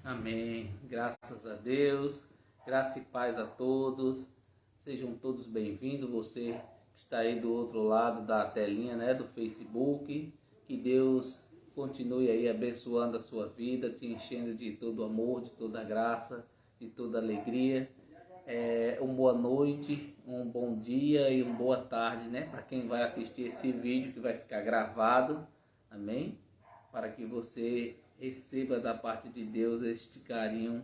Amém. Graças a Deus. Graça e paz a todos. Sejam todos bem-vindos. Você que está aí do outro lado da telinha, do Facebook. Que Deus continue aí abençoando a sua vida, te enchendo de todo amor, de toda graça, de toda alegria. Uma boa noite, um bom dia e uma boa tarde, para quem vai assistir esse vídeo que vai ficar gravado. Amém? Para que você receba da parte de Deus este carinho,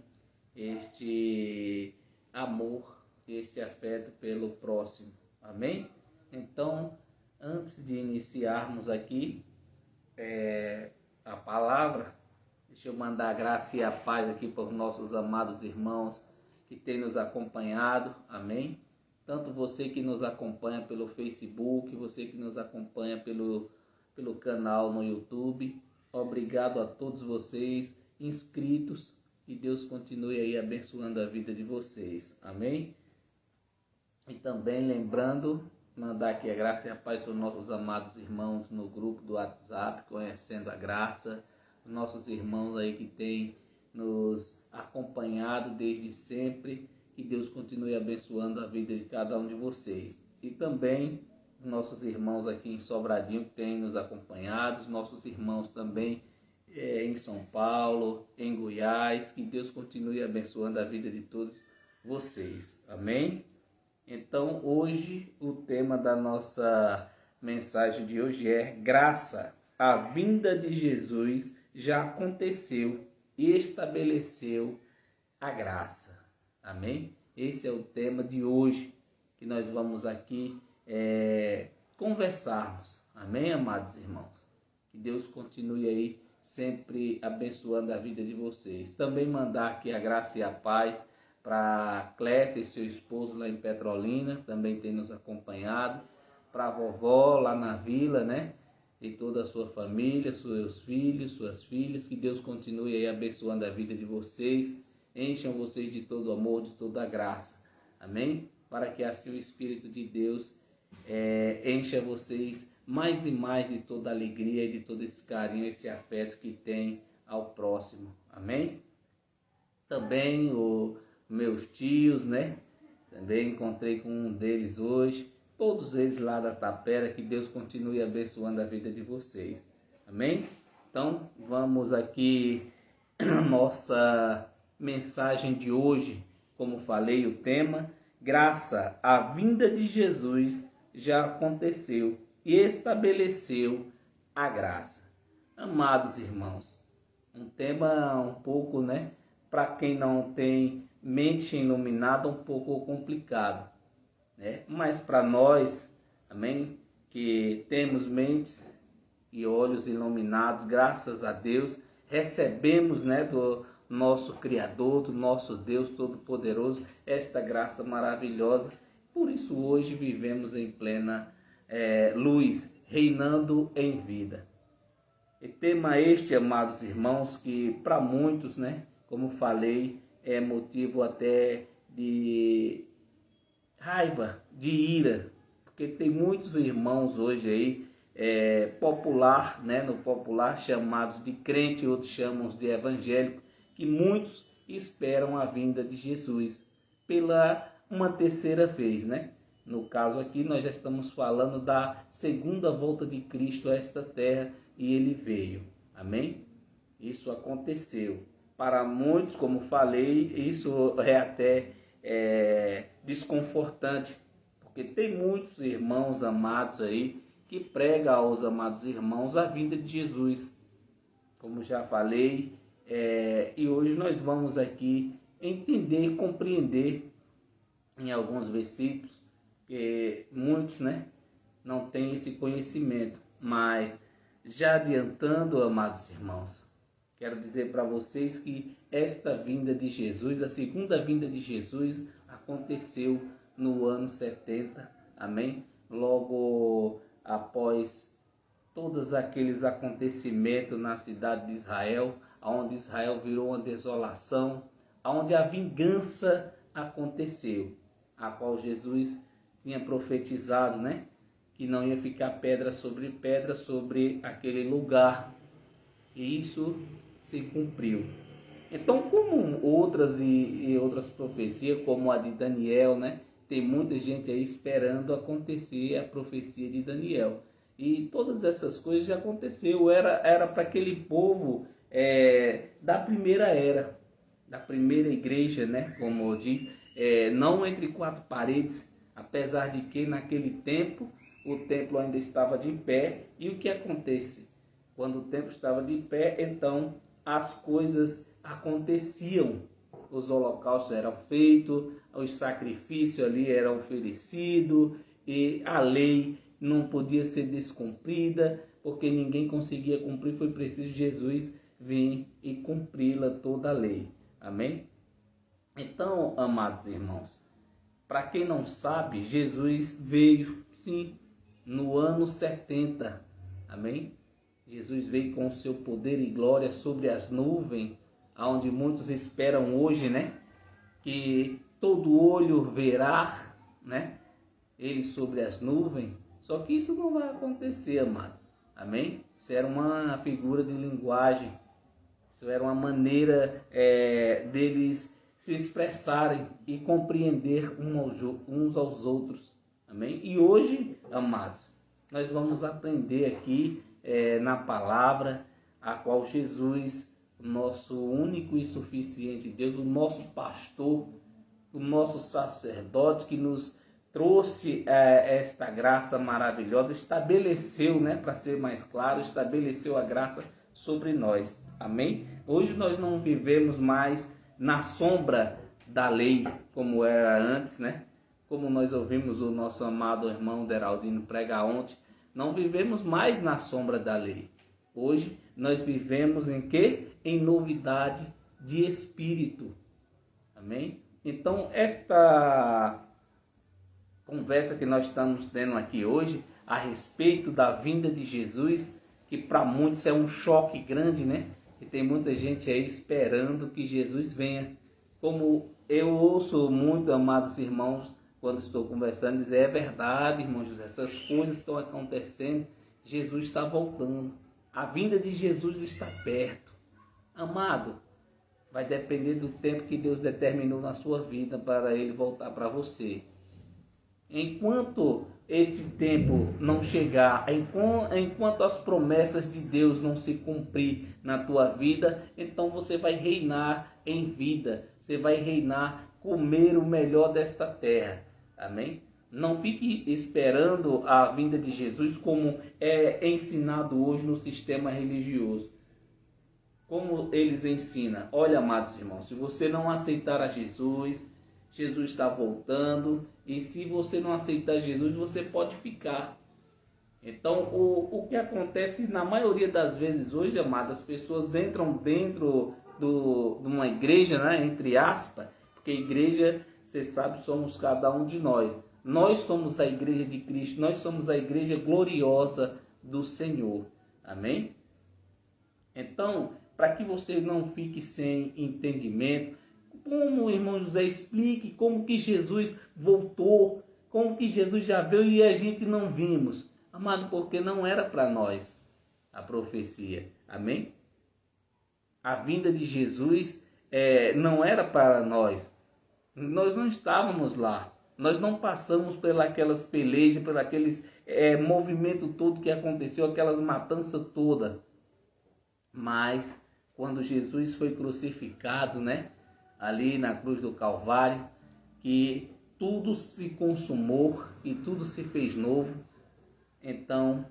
este amor, este afeto pelo próximo. Amém? Então, antes de iniciarmos aqui a palavra, deixa eu mandar a graça e a paz aqui para os nossos amados irmãos que têm nos acompanhado. Amém? Tanto você que nos acompanha pelo Facebook, você que nos acompanha pelo canal no YouTube. Obrigado a todos vocês inscritos, que Deus continue aí abençoando a vida de vocês. Amém? E também lembrando, mandar aqui a graça e a paz para os nossos amados irmãos no grupo do WhatsApp, Conhecendo a Graça, os nossos irmãos aí que têm nos acompanhado desde sempre, que Deus continue abençoando a vida de cada um de vocês. E também nossos irmãos aqui em Sobradinho que têm nos acompanhado, nossos irmãos também em São Paulo, em Goiás, que Deus continue abençoando a vida de todos vocês. Amém? Então hoje o tema da nossa mensagem de hoje é graça. A vinda de Jesus já aconteceu e estabeleceu a graça. Amém? Esse é o tema de hoje que nós vamos aqui conversarmos. Amém, amados irmãos? Que Deus continue aí sempre abençoando a vida de vocês. Também mandar aqui a graça e a paz para Clécia e seu esposo lá em Petrolina, também tem nos acompanhado. Para a vovó lá na vila, e toda a sua família, seus filhos, suas filhas. Que Deus continue aí abençoando a vida de vocês. Encham vocês de todo amor, de toda graça. Amém? Para que assim o Espírito de Deus encha vocês mais e mais de toda alegria e de todo esse carinho, esse afeto que tem ao próximo. Amém? Também os meus tios, Também encontrei com um deles hoje. Todos eles lá da Tapera, que Deus continue abençoando a vida de vocês. Amém? Então, vamos aqui nossa mensagem de hoje. Como falei, o tema: graça, a vinda de Jesus já aconteceu e estabeleceu a graça. Amados irmãos, um tema um pouco, para quem não tem mente iluminada, um pouco complicado, Mas para nós, amém, que temos mentes e olhos iluminados, graças a Deus, recebemos, do nosso Criador, do nosso Deus Todo-Poderoso, esta graça maravilhosa. Por isso hoje vivemos em plena luz, reinando em vida. E tema este, amados irmãos, que para muitos, como falei, é motivo até de raiva, de ira, porque tem muitos irmãos hoje aí, no popular, chamados de crente, outros chamam de evangélico, que muitos esperam a vinda de Jesus pela uma terceira vez, No caso aqui nós já estamos falando da segunda volta de Cristo a esta terra, e ele veio. Amém? Isso aconteceu. Para muitos, como falei, isso é até desconfortante, porque tem muitos irmãos amados aí que pregam aos amados irmãos a vinda de Jesus, como já falei, e hoje nós vamos aqui entender e compreender em alguns versículos, que muitos não têm esse conhecimento, mas já adiantando, amados irmãos, quero dizer para vocês que esta vinda de Jesus, a segunda vinda de Jesus, aconteceu no ano 70, amém? Logo após todos aqueles acontecimentos na cidade de Israel, onde Israel virou uma desolação, onde a vingança aconteceu, a qual Jesus tinha profetizado, que não ia ficar pedra sobre aquele lugar. E isso se cumpriu. Então, como outras e outras profecias, como a de Daniel, né? Tem muita gente aí esperando acontecer a profecia de Daniel. E todas essas coisas já aconteceu. Era para aquele povo da primeira era, da primeira igreja, né? Como diz, não entre quatro paredes, apesar de que naquele tempo o templo ainda estava de pé. E o que acontece? Quando o templo estava de pé, então as coisas aconteciam. Os holocaustos eram feitos, os sacrifícios ali eram oferecidos e a lei não podia ser descumprida, porque ninguém conseguia cumprir, foi preciso Jesus vir e cumpri-la toda a lei. Amém? Então, amados irmãos, para quem não sabe, Jesus veio, sim, no ano 70. Amém? Jesus veio com o seu poder e glória sobre as nuvens, aonde muitos esperam hoje, né? Que todo olho verá, né? Ele sobre as nuvens. Só que isso não vai acontecer, amado. Amém? Isso era uma figura de linguagem. Isso era uma maneira deles se expressarem e compreender uns aos outros. Amém? E hoje, amados, nós vamos aprender aqui na palavra, a qual Jesus, nosso único e suficiente Deus, o nosso pastor, o nosso sacerdote que nos trouxe esta graça maravilhosa, estabeleceu, né, para ser mais claro, estabeleceu a graça sobre nós. Amém? Hoje nós não vivemos mais na sombra da lei, como era antes, né? Como nós ouvimos o nosso amado irmão Deraldino pregar ontem, não vivemos mais na sombra da lei. Hoje nós vivemos em quê? Em novidade de espírito. Amém? Então esta conversa que nós estamos tendo aqui hoje a respeito da vinda de Jesus, que para muitos é um choque grande, né? E tem muita gente aí esperando que Jesus venha. Como eu ouço muito, amados irmãos, quando estou conversando, dizer: é verdade, irmão José, essas coisas estão acontecendo, Jesus está voltando, a vinda de Jesus está perto. Amado, vai depender do tempo que Deus determinou na sua vida para ele voltar para você. Enquanto esse tempo não chegar, enquanto as promessas de Deus não se cumprir na tua vida, então você vai reinar em vida, você vai reinar, comer o melhor desta terra. Amém? Não fique esperando a vinda de Jesus como é ensinado hoje no sistema religioso. Como eles ensinam? Olha, amados irmãos, se você não aceitar a Jesus, Jesus está voltando, e se você não aceitar Jesus, você pode ficar. Então, o que acontece na maioria das vezes hoje, amados, as pessoas entram dentro de uma igreja, né, entre aspas, porque igreja, você sabe, somos cada um de nós. Nós somos a igreja de Cristo, nós somos a igreja gloriosa do Senhor. Amém? Então, para que você não fique sem entendimento, como o irmão José explique como que Jesus voltou, como que Jesus já veio e a gente não vimos. Amado, porque não era para nós a profecia. Amém? A vinda de Jesus não era para nós. Nós não estávamos lá. Nós não passamos pelas pelejas, por aqueles movimento todo que aconteceu, aquelas matanças todas. Mas quando Jesus foi crucificado, né, ali na cruz do Calvário, que tudo se consumou e tudo se fez novo, então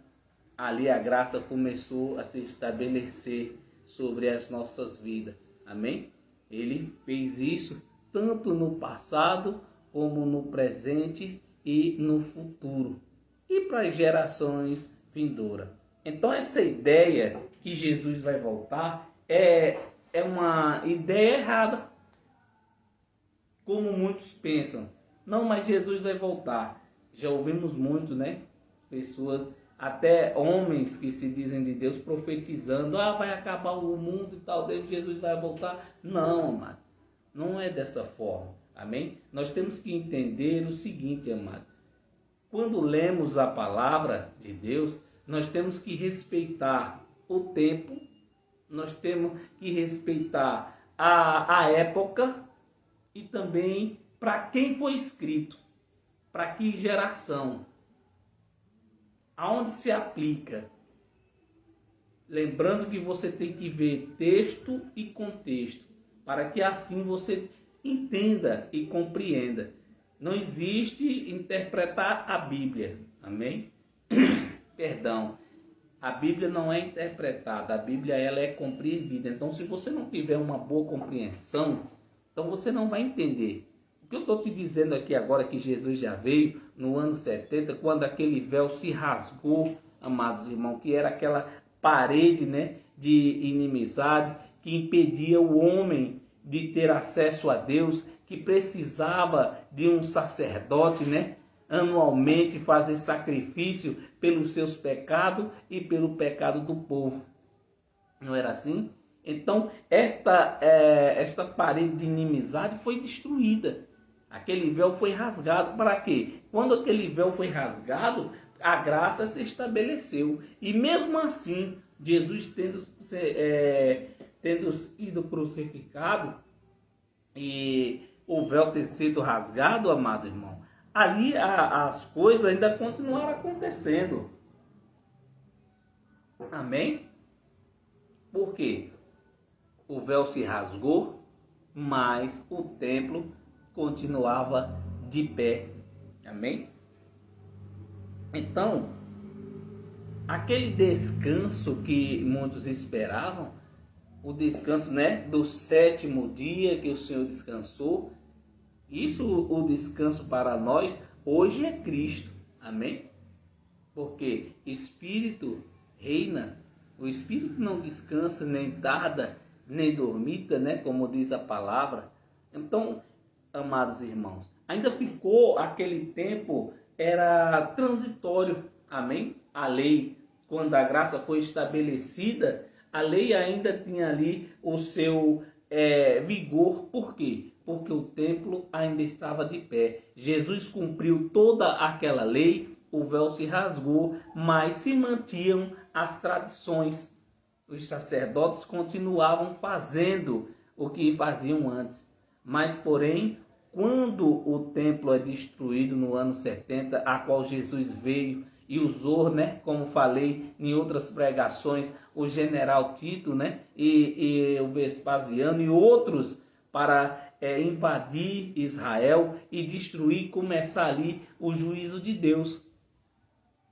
ali a graça começou a se estabelecer sobre as nossas vidas. Amém? Ele fez isso tanto no passado como no presente e no futuro, e para as gerações vindouras. Então essa ideia que Jesus vai voltar é uma ideia errada, como muitos pensam. Não, mas Jesus vai voltar. Já ouvimos muito, né? Pessoas, até homens que se dizem de Deus, profetizando: vai acabar o mundo e tal, Jesus vai voltar. Não, amado, não é dessa forma. Amém? Nós temos que entender o seguinte, amado. Quando lemos a palavra de Deus, nós temos que respeitar o tempo, nós temos que respeitar a época e também para quem foi escrito, para que geração, aonde se aplica. Lembrando que você tem que ver texto e contexto, para que assim você entenda e compreenda. Não existe interpretar a Bíblia, amém? Perdão, a Bíblia não é interpretada, a Bíblia ela é compreendida. Então, se você não tiver uma boa compreensão, então você não vai entender. O que eu estou te dizendo aqui agora, que Jesus já veio no ano 70, quando aquele véu se rasgou, amados irmãos, que era aquela parede, né, de inimizade que impedia o homem de ter acesso a Deus, que precisava de um sacerdote, né, anualmente fazer sacrifício pelos seus pecados e pelo pecado do povo. Não era assim? Então, esta parede de inimizade foi destruída. Aquele véu foi rasgado. Para quê? Quando aquele véu foi rasgado, a graça se estabeleceu. E mesmo assim, Jesus tendo sido crucificado e o véu ter sido rasgado, amado irmão, ali as coisas ainda continuaram acontecendo. Amém? Por quê? O véu se rasgou, mas o templo continuava de pé. Amém? Então, aquele descanso que muitos esperavam, o descanso, né, do 7º dia que o Senhor descansou, isso, o descanso para nós, hoje é Cristo. Amém? Porque Espírito reina, o Espírito não descansa nem tarda, nem dormita, né, como diz a palavra. Então, amados irmãos, ainda ficou aquele tempo, era transitório, amém? A lei, quando a graça foi estabelecida, a lei ainda tinha ali o seu vigor. Por quê? Porque o templo ainda estava de pé. Jesus cumpriu toda aquela lei, o véu se rasgou, mas se mantinham as tradições. Os sacerdotes continuavam fazendo o que faziam antes. Mas, porém, quando o templo é destruído no ano 70, a qual Jesus veio e usou, né, como falei em outras pregações, o general Tito, né, e o Vespasiano e outros para invadir Israel e destruir, começar ali o juízo de Deus.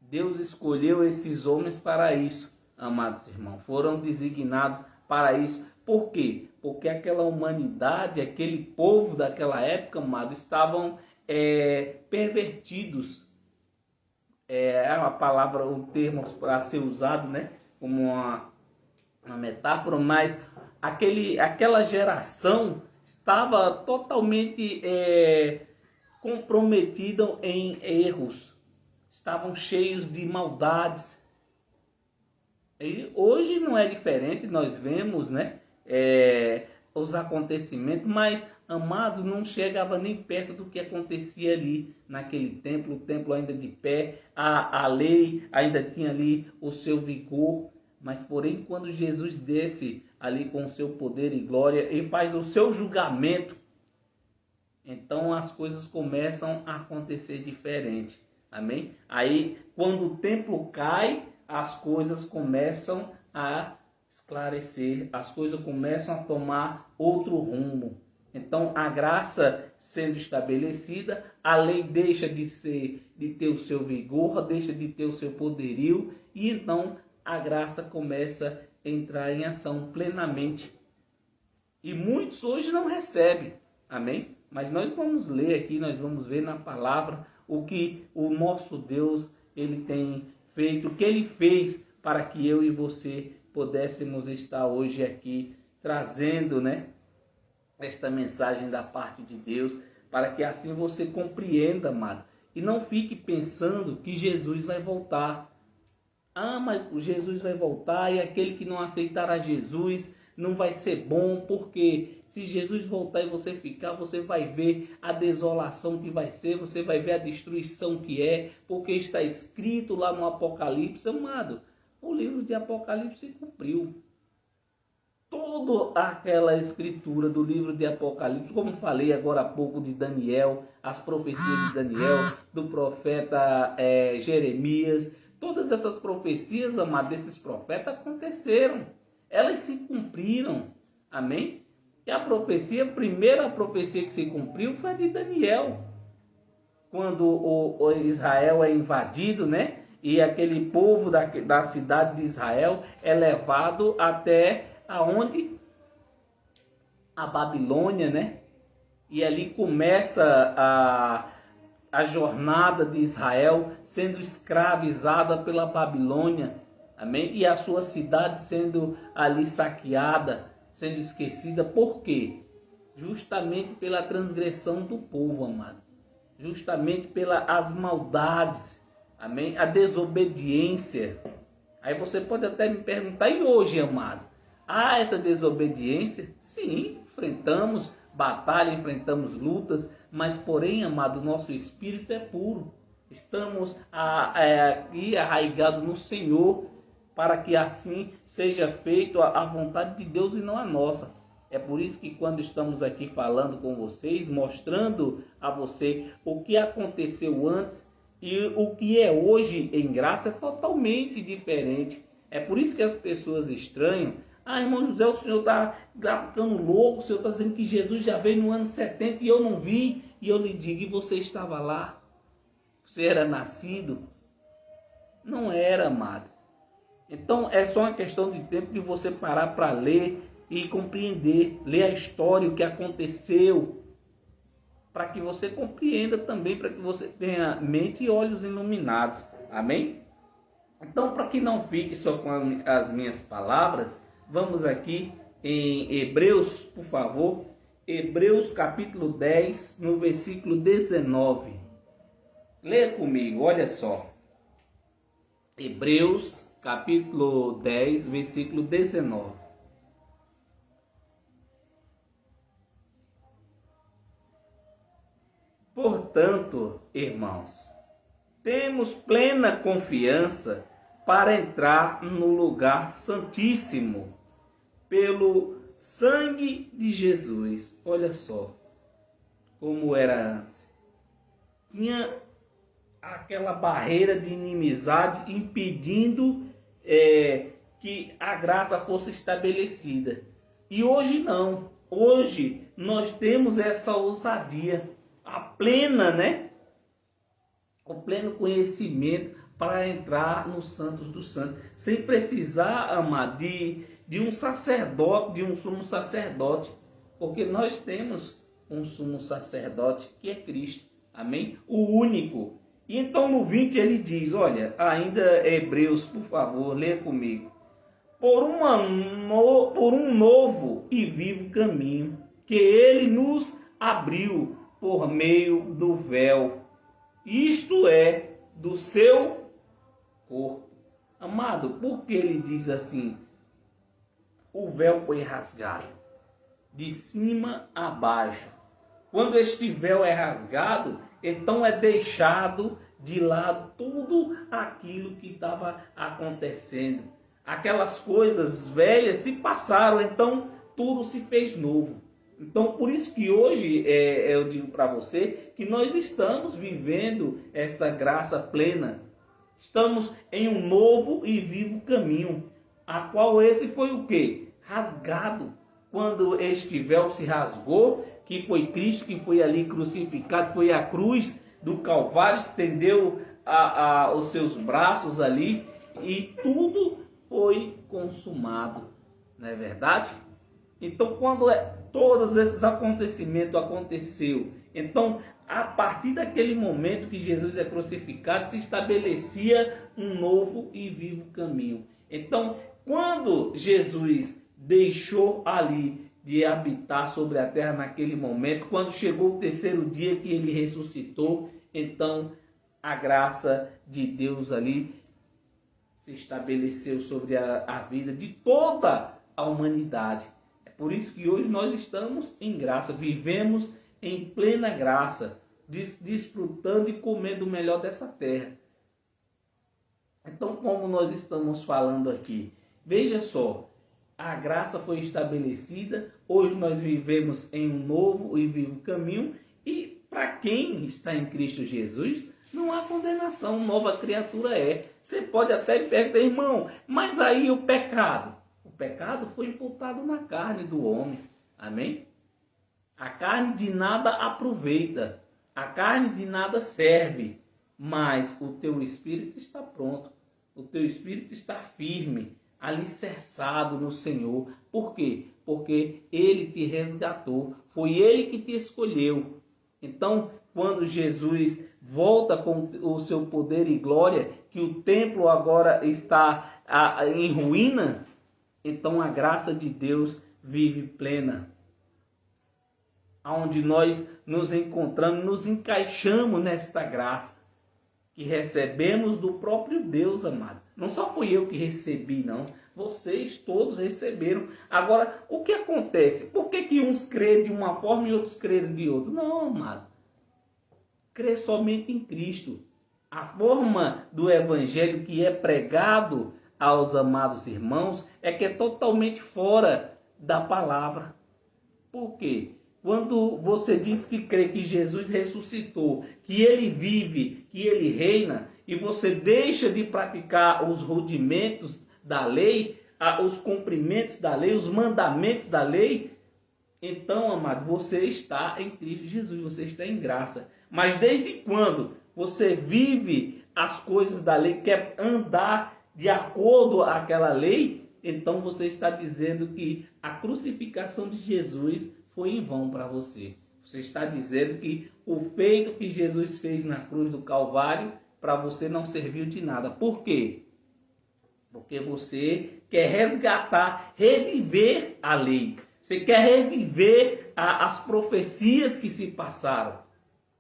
Deus escolheu esses homens para isso, amados irmãos. Foram designados para isso. Por quê? Porque aquela humanidade, aquele povo daquela época, amado, estavam pervertidos. É uma palavra, um termo para ser usado, né, como uma metáfora, mas aquela geração estava totalmente comprometida em erros. Estavam cheios de maldades. E hoje não é diferente, nós vemos, né, os acontecimentos, mas, amado, não chegava nem perto do que acontecia ali naquele templo, o templo ainda de pé, a lei ainda tinha ali o seu vigor, mas porém quando Jesus desce ali com o seu poder e glória e faz o seu julgamento, então as coisas começam a acontecer diferente, amém? Aí quando o templo cai, as coisas começam a esclarecer, as coisas começam a tomar outro rumo. Então, a graça sendo estabelecida, a lei deixa de ter o seu vigor, deixa de ter o seu poderio, e então a graça começa a entrar em ação plenamente. E muitos hoje não recebem, amém? Mas nós vamos ler aqui, nós vamos ver na palavra o que o nosso Deus ele tem feito, o que ele fez para que eu e você pudéssemos estar hoje aqui trazendo, né, esta mensagem da parte de Deus, para que assim você compreenda, amado, e não fique pensando que Jesus vai voltar. Ah, mas o Jesus vai voltar e aquele que não aceitar a Jesus não vai ser bom, porque se Jesus voltar e você ficar, você vai ver a desolação que vai ser, você vai ver a destruição que é, porque está escrito lá no Apocalipse, amado. O livro de Apocalipse se cumpriu. toda aquela escritura do livro de Apocalipse, como falei agora há pouco de Daniel, as profecias de Daniel, do profeta Jeremias, todas essas profecias, amados, desses profetas aconteceram, elas se cumpriram, amém? E a primeira profecia que se cumpriu foi a de Daniel, quando o Israel é invadido, né? E aquele povo da cidade de Israel é levado até aonde? A Babilônia, né? E ali começa a jornada de Israel sendo escravizada pela Babilônia, amém? E a sua cidade sendo ali saqueada, sendo esquecida. Por quê? Justamente pela transgressão do povo, amado. Justamente pelas maldades, amém? A desobediência. Aí você pode até me perguntar, e hoje, amado? Há essa desobediência? Sim, enfrentamos batalha, enfrentamos lutas, mas porém, amado, nosso espírito é puro. Estamos aqui arraigados no Senhor, para que assim seja feito a vontade de Deus e não a nossa. É por isso que quando estamos aqui falando com vocês, mostrando a você o que aconteceu antes e o que é hoje em graça é totalmente diferente. É por isso que as pessoas estranham. Ah, irmão José, o senhor está ficando louco, o senhor está dizendo que Jesus já veio no ano 70 e eu não vi. E eu lhe digo, e você estava lá? Você era nascido? Não era, amado. Então é só uma questão de tempo de você parar para ler e compreender, ler a história, o que aconteceu, para que você compreenda também, para que você tenha mente e olhos iluminados, amém? Então, para que não fique só com as minhas palavras, vamos aqui em Hebreus, por favor, Hebreus capítulo 10, no versículo 19, leia comigo, olha só, Hebreus capítulo 10, versículo 19. Portanto, irmãos, temos plena confiança para entrar no lugar santíssimo pelo sangue de Jesus. Olha só como era antes. Tinha aquela barreira de inimizade impedindo que a graça fosse estabelecida. E hoje não. Hoje nós temos essa ousadia, a plena, né? O pleno conhecimento para entrar no Santos dos Santos, sem precisar, amar, de um sacerdote, de um sumo sacerdote, porque nós temos um sumo sacerdote que é Cristo, amém? O único. E então no 20 ele diz, olha, ainda Hebreus, por favor, leia comigo. Por um novo e vivo caminho que ele nos abriu por meio do véu, isto é, do seu corpo. Amado, por que ele diz assim? O véu foi rasgado, de cima a baixo. Quando este véu é rasgado, então é deixado de lado tudo aquilo que estava acontecendo. Aquelas coisas velhas se passaram, então tudo se fez novo. Então, por isso que hoje eu digo para você que nós estamos vivendo esta graça plena. Estamos em um novo e vivo caminho, a qual esse foi o quê? Rasgado. Quando este véu se rasgou, que foi Cristo que foi ali crucificado, foi a cruz do Calvário, estendeu os seus braços ali e tudo foi consumado. Não é verdade? Então, quando todos esses acontecimentos aconteceu, então, a partir daquele momento que Jesus é crucificado, se estabelecia um novo e vivo caminho. Então, quando Jesus deixou ali de habitar sobre a terra naquele momento, quando chegou o terceiro dia que ele ressuscitou, então a graça de Deus ali se estabeleceu sobre a vida de toda a humanidade. Por isso que hoje nós estamos em graça, vivemos em plena graça, desfrutando e comendo o melhor dessa terra. Então, como nós estamos falando aqui, veja só, A graça foi estabelecida, hoje nós vivemos em um novo e vivo caminho, e para quem está em Cristo Jesus, não há condenação, nova criatura é. Você pode até perguntar, irmão, mas aí o pecado? O pecado foi imputado na carne do homem, amém? A carne de nada aproveita, a carne de nada serve, mas o teu espírito está pronto, o teu espírito está firme, alicerçado no Senhor. Por quê? Porque Ele te resgatou, foi Ele que te escolheu. Então, quando Jesus volta com o seu poder e glória, que o templo agora está em ruínas, então a graça de Deus vive plena. Onde nós nos encontramos, nos encaixamos nesta graça que recebemos do próprio Deus, amado. Não só fui eu que recebi, não. Vocês todos receberam. Agora, o que acontece? Por que uns creem de uma forma e outros creem de outra? Não, amado. Crê somente em Cristo. A forma do evangelho que é pregado aos amados irmãos é que é totalmente fora da palavra. Por quê? Quando você diz que crê que Jesus ressuscitou, que Ele vive, que Ele reina, e você deixa de praticar os rudimentos da lei, os cumprimentos da lei, os mandamentos da lei, então, amado, você está em Cristo Jesus, você está em graça. Mas desde quando você vive as coisas da lei, quer andar de acordo com aquela lei, então você está dizendo que a crucificação de Jesus foi em vão para você. Você está dizendo que o feito que Jesus fez na cruz do Calvário para você não serviu de nada. Por quê? Porque você quer resgatar, reviver a lei. Você quer reviver as profecias que se passaram.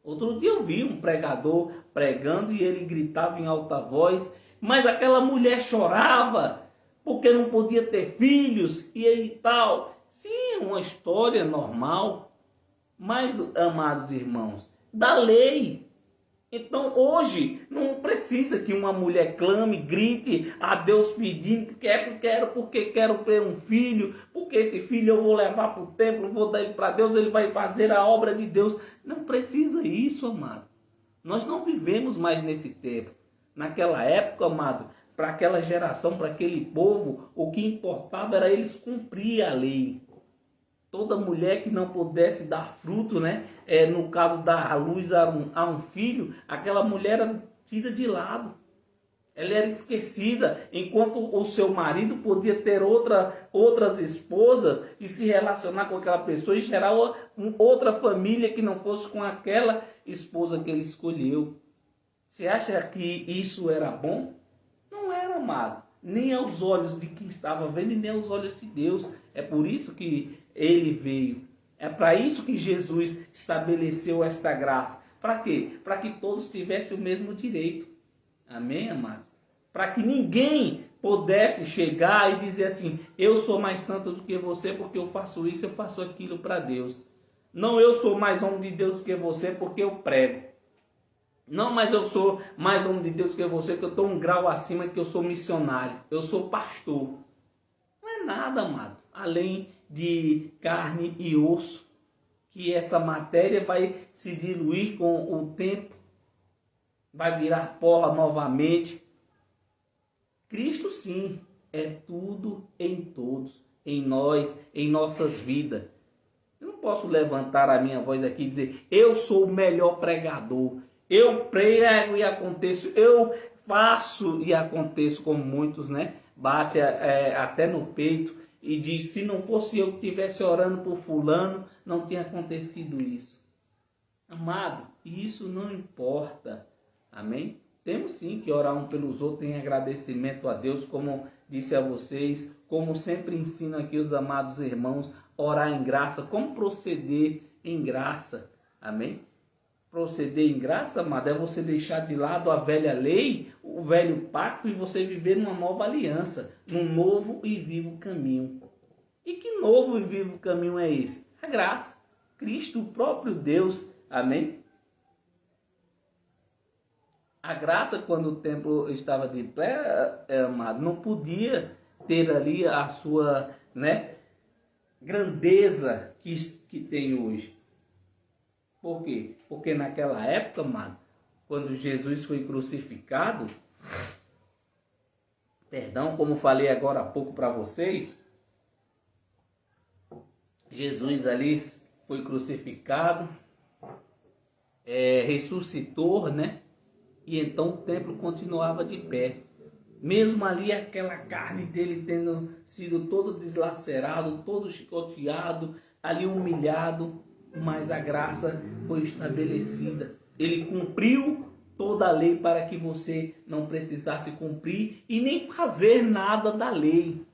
Outro dia eu vi um pregador pregando e ele gritava em alta voz, mas aquela mulher chorava porque não podia ter filhos e tal. Sim, uma história normal, mas, amados irmãos, da lei. Então, hoje, não precisa que uma mulher clame, grite a Deus pedindo, porque quero ter um filho, porque esse filho eu vou levar para o templo, vou dar ele para Deus, ele vai fazer a obra de Deus. Não precisa isso, amado. Nós não vivemos mais nesse tempo. Naquela época, amado, para aquela geração, para aquele povo, o que importava era eles cumprir a lei. Toda mulher que não pudesse dar fruto, né? No caso dar à luz a um filho, aquela mulher era tida de lado. Ela era esquecida, enquanto o seu marido podia ter outras esposas e se relacionar com aquela pessoa e gerar outra família que não fosse com aquela esposa que ele escolheu. Você acha que isso era bom? Não era, amado. Nem aos olhos de quem estava vendo e nem aos olhos de Deus. É por isso que ele veio. É para isso que Jesus estabeleceu esta graça. Para quê? Para que todos tivessem o mesmo direito. Amém, amado? Para que ninguém pudesse chegar e dizer assim, eu sou mais santo do que você porque eu faço isso, eu faço aquilo para Deus. Não, eu sou mais homem de Deus do que você porque eu prego. Não, mas eu sou mais homem de Deus que você, que eu estou um grau acima, que eu sou missionário. Eu sou pastor. Não é nada, amado, além de carne e osso, que essa matéria vai se diluir com o tempo, vai virar pó novamente. Cristo, sim, é tudo em todos, em nós, em nossas vidas. Eu não posso levantar a minha voz aqui e dizer, eu sou o melhor pregador. Eu prego e aconteço, eu faço e aconteço, como muitos, né? Bate até no peito e diz, se não fosse eu que estivesse orando por fulano, não tinha acontecido isso. Amado, isso não importa, amém? Temos sim que orar um pelos outros em agradecimento a Deus, como disse a vocês, como sempre ensino aqui os amados irmãos, orar em graça, como proceder em graça, amém? Proceder em graça, amado, é você deixar de lado a velha lei, o velho pacto e você viver numa nova aliança, num novo e vivo caminho. E que novo e vivo caminho é esse? A graça. Cristo, o próprio Deus. Amém? A graça, quando o templo estava de pé, amado, não podia ter ali a sua né, grandeza que tem hoje. Por quê? Porque naquela época, mano, quando Jesus foi crucificado, perdão, como falei agora há pouco para vocês, Jesus ali foi crucificado, ressuscitou, né? E então o templo continuava de pé. Mesmo ali aquela carne dele tendo sido todo deslacerado, todo chicoteado, ali humilhado, mas a graça foi estabelecida. Ele cumpriu toda a lei para que você não precisasse cumprir e nem fazer nada da lei.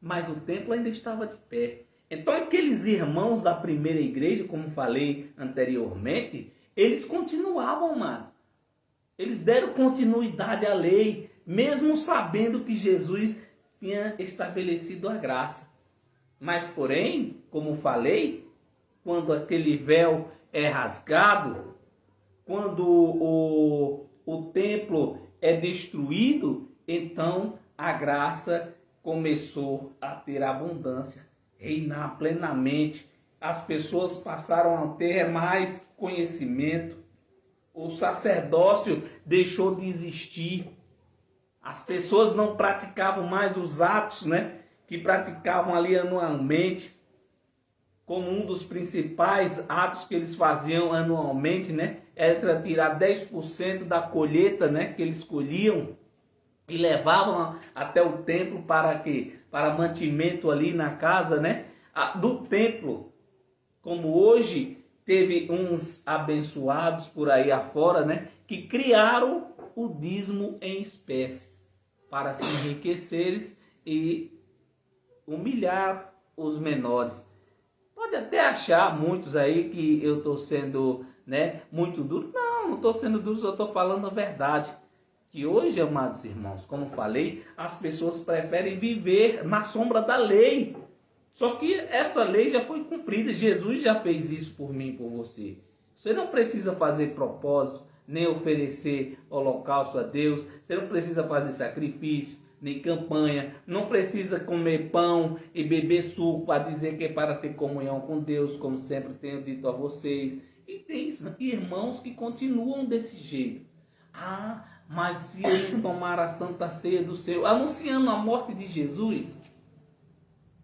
Mas o templo ainda estava de pé. Então aqueles irmãos da primeira igreja, como falei anteriormente, eles continuavam, mano. Eles deram continuidade à lei, mesmo sabendo que Jesus tinha estabelecido a graça. Mas porém, como falei, quando aquele véu é rasgado, quando o templo é destruído, então a graça começou a ter abundância, reinar plenamente. As pessoas passaram a ter mais conhecimento. O sacerdócio deixou de existir. As pessoas não praticavam mais os atos, né, que praticavam ali anualmente. Como um dos principais atos que eles faziam anualmente, né, era tirar 10% da colheita, né, que eles colhiam e levavam até o templo para quê? Para mantimento ali na casa, né, do templo. Como hoje teve uns abençoados por aí afora, né, que criaram o dízimo em espécie para se enriqueceres e humilhar os menores. Pode até achar muitos aí que eu estou sendo, né, muito duro. Não estou sendo duro, eu estou falando a verdade. Que hoje, amados irmãos, como falei, as pessoas preferem viver na sombra da lei. Só que essa lei já foi cumprida. Jesus já fez isso por mim e por você. Você não precisa fazer propósito, nem oferecer holocausto a Deus. Você não precisa fazer sacrifício, nem campanha. Não precisa comer pão e beber suco para dizer que é para ter comunhão com Deus, como sempre tenho dito a vocês. E tem irmãos que continuam desse jeito. Mas se ele tomar a santa ceia do Senhor, anunciando a morte de Jesus...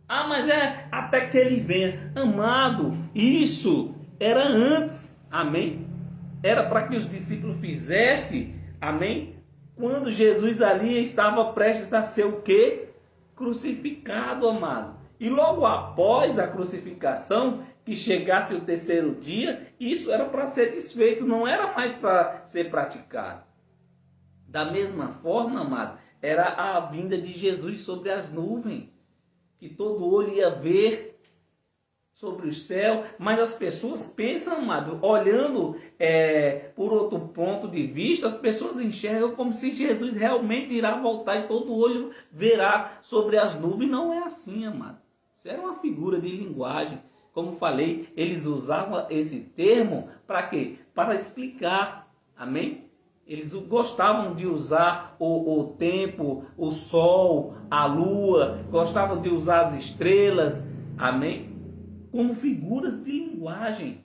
mas é até que ele venha. Amado, isso era antes, amém? Era para que os discípulos fizessem, amém? Quando Jesus ali estava prestes a ser o quê? Crucificado, amado. E logo após a crucificação, que chegasse o terceiro dia, isso era para ser desfeito, não era mais para ser praticado. Da mesma forma, amado, era a vinda de Jesus sobre as nuvens, que todo olho ia ver sobre o céu, mas as pessoas pensam, amado, olhando por outro ponto de vista, as pessoas enxergam como se Jesus realmente irá voltar e todo olho verá sobre as nuvens. Não é assim, amado. Isso era uma figura de linguagem. Como falei, eles usavam esse termo para quê? Para explicar, amém? Eles gostavam de usar o tempo, o sol, a lua, gostavam de usar as estrelas, amém? Como figuras de linguagem.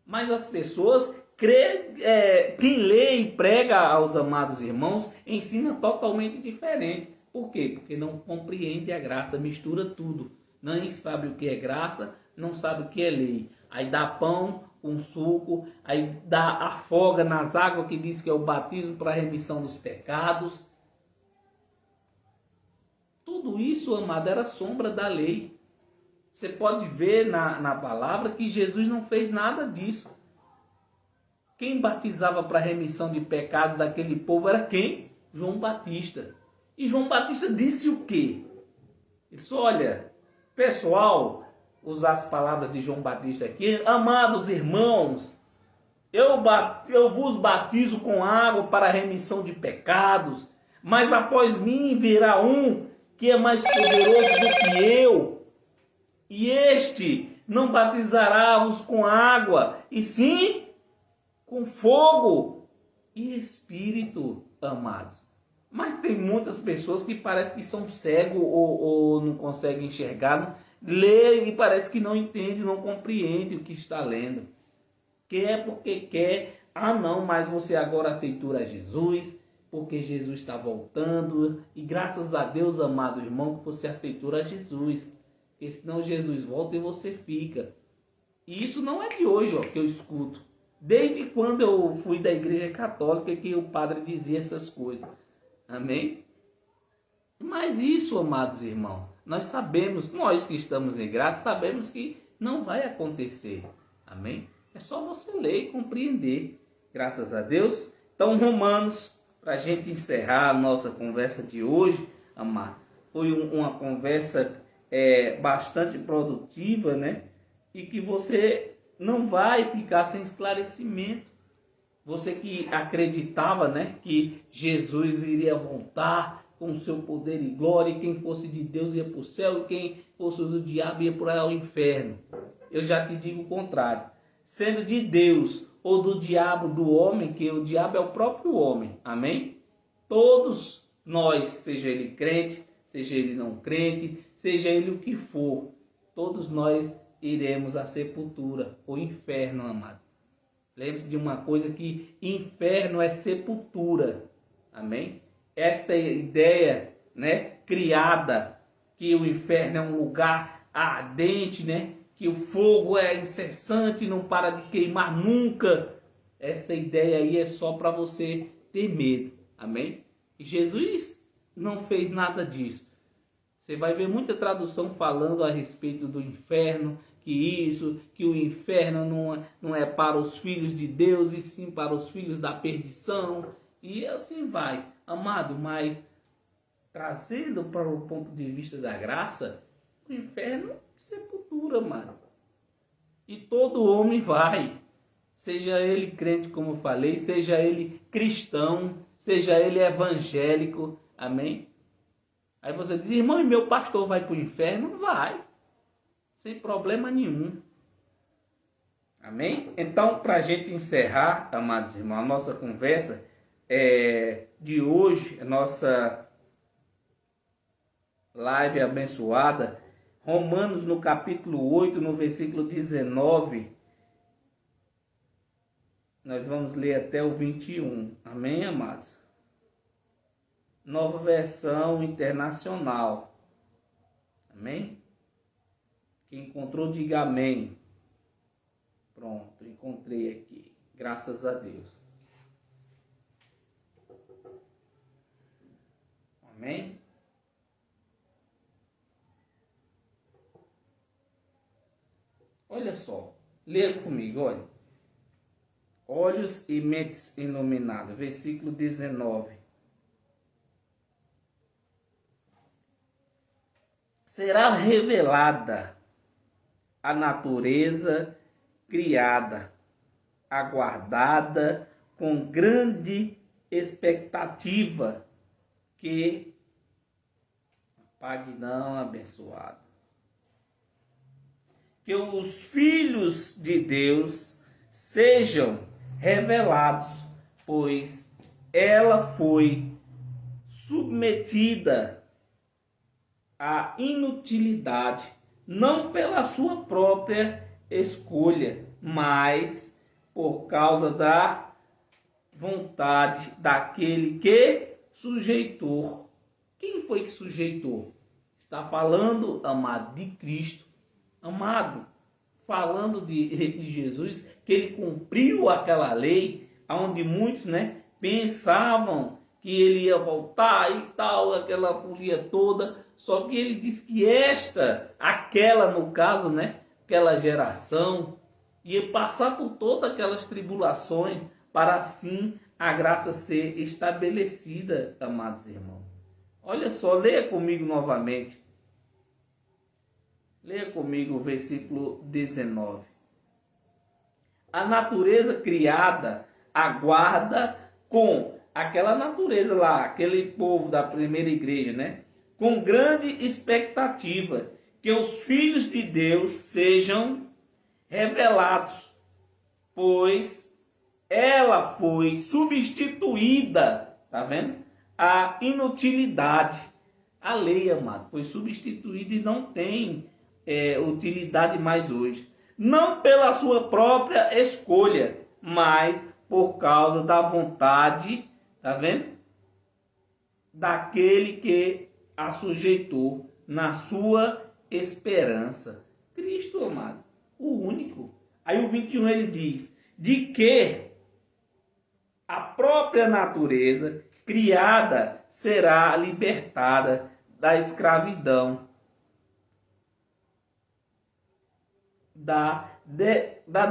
Mas as pessoas, quem lê e prega aos amados irmãos, ensina totalmente diferente. Por quê? Porque não compreende a graça, mistura tudo. Nem sabe o que é graça, não sabe o que é lei. Aí dá pão, um suco, aí afoga nas águas que diz que é o batismo para a remissão dos pecados. Tudo isso, amado, era sombra da lei. Você pode ver na palavra que Jesus não fez nada disso. Quem batizava para a remissão de pecados daquele povo era quem? João Batista. E João Batista disse o quê? Ele disse, olha, pessoal, usar as palavras de João Batista aqui, amados irmãos, eu vos batizo com água para a remissão de pecados, mas após mim virá um que é mais poderoso do que eu, e este não batizará-vos com água, e sim com fogo e espírito, amados. Mas tem muitas pessoas que parece que são cegos ou não conseguem enxergar, lê e parece que não entende, não compreende o que está lendo. Quer porque quer, não, mas você agora aceitou a Jesus, porque Jesus está voltando, e graças a Deus, amado irmão, que você aceitou a Jesus, porque senão Jesus volta e você fica. E isso não é de hoje, que eu escuto. Desde quando eu fui da igreja católica que o padre dizia essas coisas. Amém? Mas isso, amados irmãos, nós sabemos, nós que estamos em graça, sabemos que não vai acontecer. Amém? É só você ler e compreender. Graças a Deus. Então, Romanos, para a gente encerrar a nossa conversa de hoje, amado, foi uma conversa bastante produtiva, né? E que você não vai ficar sem esclarecimento. Você que acreditava, né, que Jesus iria voltar com o seu poder e glória, e quem fosse de Deus ia para o céu, e quem fosse do diabo ia para o inferno. Eu já te digo o contrário. Sendo de Deus ou do diabo, do homem, que o diabo é o próprio homem. Amém? Todos nós, seja ele crente, seja ele não crente, seja ele o que for, todos nós iremos à sepultura, o inferno, amado. Lembre-se de uma coisa, que inferno é sepultura. Amém? Esta ideia, né, criada, que o inferno é um lugar ardente, né, que o fogo é incessante, não para de queimar nunca. Essa ideia aí é só para você ter medo. Amém? E Jesus não fez nada disso. Você vai ver muita tradução falando a respeito do inferno, que o inferno não é para os filhos de Deus, e sim para os filhos da perdição. E assim vai, amado, mas trazendo para o ponto de vista da graça, o inferno é sepultura, mano. E todo homem vai, seja ele crente, como eu falei, seja ele cristão, seja ele evangélico, amém? Aí você diz, irmão, e meu pastor vai para o inferno? Vai, sem problema nenhum. Amém? Então, para a gente encerrar, amados irmãos, a nossa conversa de hoje, a nossa live abençoada, Romanos no capítulo 8, no versículo 19, nós vamos ler até o 21. Amém, amados? Nova versão internacional. Amém? Quem encontrou, diga amém. Pronto, encontrei aqui. Graças a Deus. Amém? Olha só, leia comigo, olha. Olhos e mentes iluminadas, versículo 19. Será revelada a natureza criada, aguardada com grande expectativa, que apague não, abençoado. Que os filhos de Deus sejam revelados, pois ela foi submetida à inutilidade, não pela sua própria escolha, mas por causa da vontade daquele que sujeitou. Quem foi que sujeitou? Está falando, amado, de Cristo. Amado, falando de Jesus, que ele cumpriu aquela lei, onde muitos, né, pensavam que ele ia voltar e tal, aquela folia toda. Só que ele diz que aquela no caso, né, aquela geração, ia passar por todas aquelas tribulações, para assim a graça ser estabelecida, amados irmãos. Olha só, leia comigo novamente. Leia comigo o versículo 19. A natureza criada aguarda com aquela natureza lá, aquele povo da primeira igreja, né? Com grande expectativa que os filhos de Deus sejam revelados, pois ela foi substituída, tá vendo? a inutilidade. A lei, amado, foi substituída e não tem utilidade mais hoje. Não pela sua própria escolha, mas por causa da vontade, tá vendo? Daquele que a sujeitou na sua esperança. Cristo, amado, o único. Aí o 21 ele diz, de que a própria natureza criada será libertada da escravidão, da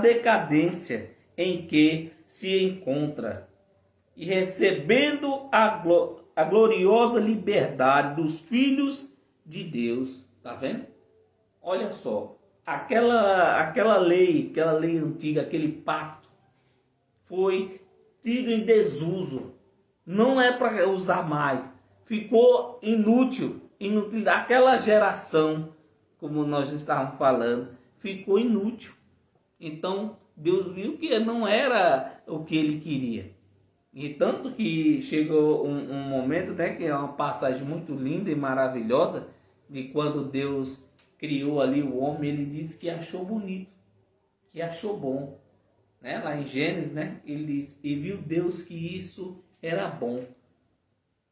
decadência em que se encontra, e recebendo a gloriosa liberdade dos filhos de Deus. Tá vendo? Olha só, aquela lei antiga, aquele pacto, foi tido em desuso. Não é para usar mais. Ficou inútil. Aquela geração, como nós estávamos falando, ficou inútil. Então, Deus viu que não era o que ele queria. E tanto que chegou um momento, né, que é uma passagem muito linda e maravilhosa, de quando Deus criou ali o homem, ele disse que achou bonito, que achou bom. Né? Lá em Gênesis, né, ele diz, e viu Deus que isso era bom.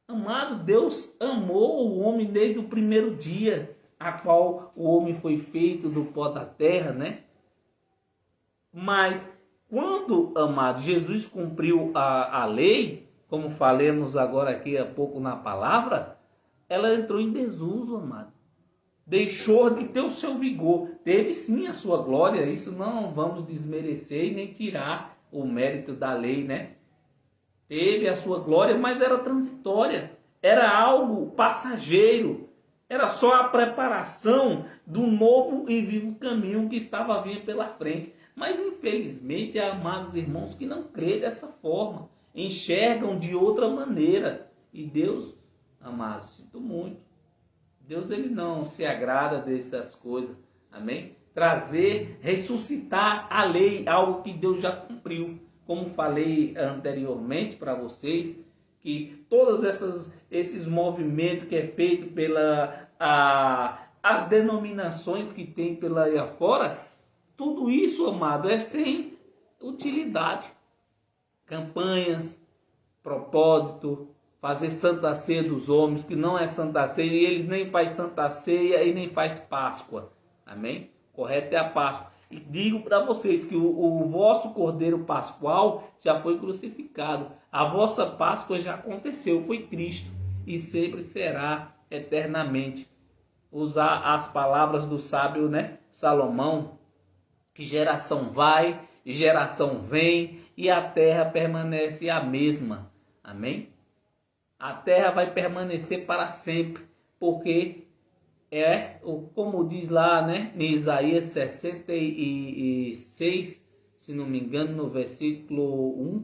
Amado, Deus amou o homem desde o primeiro dia, a qual o homem foi feito do pó da terra, né? Mas quando, amado, Jesus cumpriu a lei, como falamos agora aqui há pouco na palavra, ela entrou em desuso, amado. Deixou de ter o seu vigor. Teve sim a sua glória, isso não vamos desmerecer e nem tirar o mérito da lei, né? Teve a sua glória, mas era transitória. Era algo passageiro. Era só a preparação do novo e vivo caminho que estava vindo pela frente. Mas infelizmente há amados irmãos que não creem dessa forma. Enxergam de outra maneira. E Deus, amados, sinto muito. Deus ele não se agrada dessas coisas. Amém? Trazer, ressuscitar a lei, algo que Deus já cumpriu. Como falei anteriormente para vocês, que todos esses movimentos que é feito as denominações que tem pela aí afora, tudo isso, amado, é sem utilidade. Campanhas, propósito, fazer Santa Ceia dos homens, que não é Santa Ceia, e eles nem fazem Santa Ceia e nem faz Páscoa. Amém? Correto é a Páscoa. E digo para vocês que o vosso Cordeiro Pascual já foi crucificado. A vossa Páscoa já aconteceu, foi Cristo. E sempre será eternamente. Usar as palavras do sábio, né, Salomão, que geração vai e geração vem e a terra permanece a mesma. Amém? A terra vai permanecer para sempre, porque como diz lá, né, em Isaías 66, se não me engano, no versículo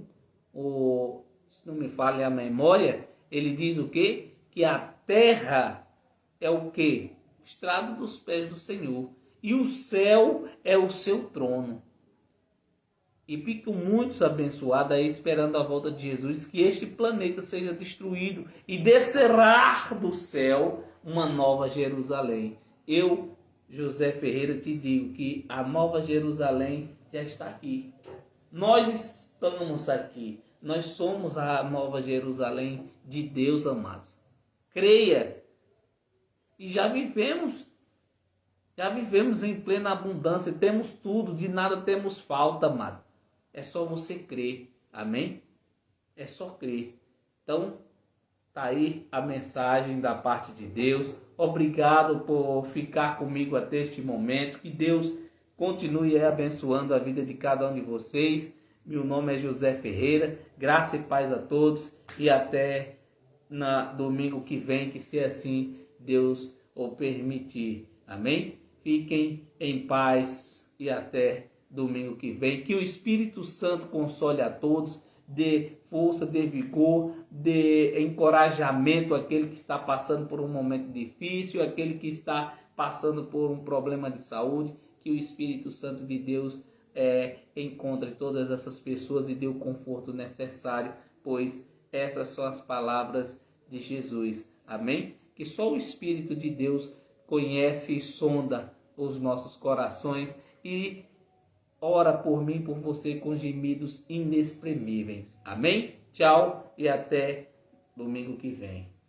1, se não me falha a memória, ele diz o quê? Que a terra é o quê? Estrado dos pés do Senhor, e o céu é o seu trono. E fico muito abençoado aí, esperando a volta de Jesus, que este planeta seja destruído e descerrar do céu uma nova Jerusalém. Eu, José Ferreira, te digo que a nova Jerusalém já está aqui. Nós estamos aqui. Nós somos a nova Jerusalém de Deus, amados. Creia. E já vivemos em plena abundância. Temos tudo, de nada temos falta, amado. É só você crer. Amém? É só crer. Então, tá aí a mensagem da parte de Deus. Obrigado por ficar comigo até este momento. Que Deus continue abençoando a vida de cada um de vocês. Meu nome é José Ferreira. Graça e paz a todos. E até domingo que vem, que se assim Deus o permitir. Amém? Fiquem em paz e até domingo que vem. Que o Espírito Santo console a todos, dê força, dê vigor, dê encorajamento àquele que está passando por um momento difícil, àquele que está passando por um problema de saúde. Que o Espírito Santo de Deus encontre todas essas pessoas e dê o conforto necessário, pois essas são as palavras de Jesus. Amém? Que só o Espírito de Deus conhece e sonda os nossos corações e ora por mim, por você, com gemidos inexprimíveis. Amém? Tchau e até domingo que vem.